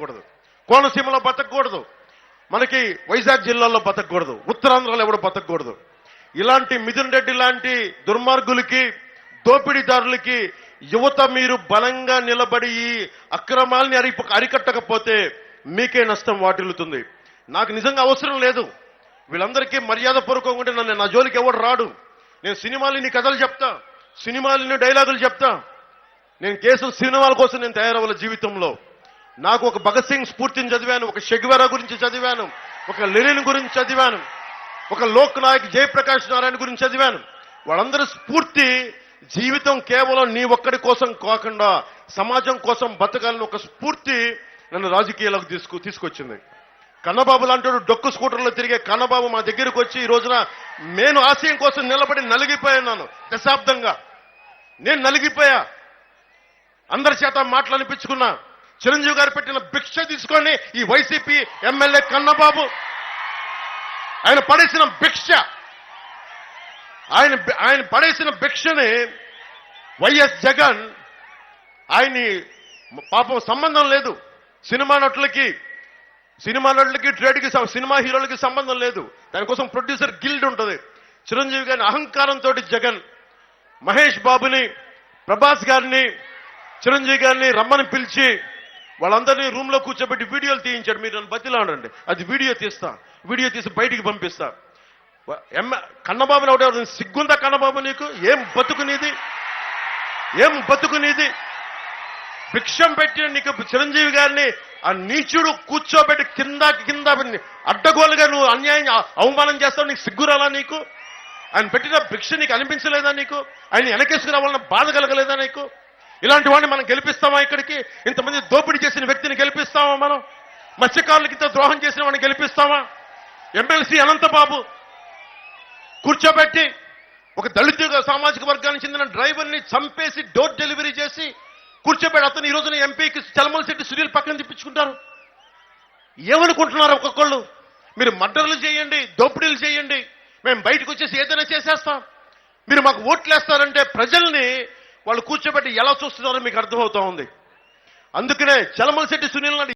బతకూడదు, కోనసీమలో బతకూడదు, మనకి వైజాగ్ జిల్లాలో బతకూడదు, ఉత్తరాంధ్రలో ఎవడు బతకూడదు. ఇలాంటి మిథున్ రెడ్డి లాంటి దుర్మార్గులకి, దోపిడీదారులకి యువత మీరు బలంగా నిలబడి ఈ అక్రమాల్ని అరికట్టకపోతే మీకే నష్టం వాటిల్లుతుంది. నాకు నిజంగా అవసరం లేదు, వీళ్ళందరికీ మర్యాదపూర్వకంగా ఉంటే నన్ను నా జోలికి ఎవడు రాడు. నేను సినిమాలని కథలు చెప్తా, సినిమాలని డైలాగులు చెప్తా. నేను కేసులు సినిమాల కోసం నేను తయారవ్వాలి జీవితంలో. నాకు ఒక భగత్ సింగ్ స్ఫూర్తిని చదివాను, ఒక షెగ్వెరా గురించి చదివాను, ఒక లెనిన్ గురించి చదివాను, ఒక లోక్ నాయక్ జయప్రకాష్ నారాయణ గురించి చదివాను. వాళ్ళందరూ స్ఫూర్తి జీవితం కేవలం నీ ఒక్కడి కోసం కాకుండా సమాజం కోసం బతకాలని ఒక స్ఫూర్తి నన్ను రాజకీయాలకు తీసుకొచ్చింది. కన్నబాబు లాంటి డొక్కు స్కూటర్లో తిరిగే కన్నబాబు మా దగ్గరకు వచ్చి ఈ రోజున నేను ఆశయం కోసం నిలబడి నలిగిపోయాను. దశాబ్దంగా నేను నలిగిపోయా, అందరి చేత మాటలు అనిపించుకున్నా. చిరంజీవి గారు పెట్టిన భిక్ష తీసుకొని ఈ వైసీపీ ఎమ్మెల్యే కన్నబాబు ఆయన పడేసిన భిక్ష, ఆయన పడేసిన భిక్షని వైఎస్ జగన్ ఆయన్ని పాపం సంబంధం లేదు. సినిమా నటులకి ట్రేడ్కి, సినిమా హీరోలకి సంబంధం లేదు. దానికోసం ప్రొడ్యూసర్ గిల్డ్ ఉంటుంది. చిరంజీవి గారిని అహంకారంతో జగన్ మహేష్ బాబుని, ప్రభాస్ గారిని, చిరంజీవి గారిని రమ్మని పిలిచి వాళ్ళందరినీ రూమ్ లో కూర్చోబెట్టి వీడియోలు తీయించాడు. మీరు నన్ను బతిలాడండి, అది వీడియో తీసి బయటికి పంపిస్తా. కన్నబాబుని ఒకటి సిగ్గుందా కన్నబాబు నీకు? ఏం బతుకునేది? భిక్షం పెట్టి నీకు చిరంజీవి గారిని ఆ నీచుడు కూర్చోబెట్టి కింద అడ్డగోలుగా నువ్వు అన్యాయం అవమానం చేస్తావు. నీకు సిగ్గురాలా? నీకు ఆయన పెట్టిన భిక్ష నీకు అనిపించలేదా? నీకు ఆయన వెనకేసుకురావాలన్న బాధ కలగలేదా నీకు? ఇలాంటి వాడిని మనం గెలిపిస్తామా? ఇక్కడికి ఇంతమంది దోపిడీ చేసిన వ్యక్తిని గెలిపిస్తామా? మనం మత్స్యకారులకి ఇంత ద్రోహం చేసిన వాడిని గెలిపిస్తామా? ఎమ్మెల్సీ అనంతబాబు కూర్చోబెట్టి ఒక దళిత సామాజిక వర్గానికి చెందిన డ్రైవర్ని చంపేసి డోర్ డెలివరీ చేసి కూర్చోబెట్టి అతను ఈ రోజున ఎంపీకి చలమలశెట్టి సునీల్ పక్కన తిప్పించుకుంటారు. ఏమనుకుంటున్నారు ఒక్కొక్కళ్ళు? మీరు మర్డర్లు చేయండి, దోపిడీలు చేయండి, మేము బయటకు వచ్చేసి ఏదైనా చేసేస్తాం. మీరు మాకు ఓట్లేస్తారంటే ప్రజల్ని వాళ్ళు కూర్చోబెట్టి ఎలా చూస్తున్నారో మీకు అర్థమవుతా ఉంది. అందుకనే చలమలశెట్టి సునీల్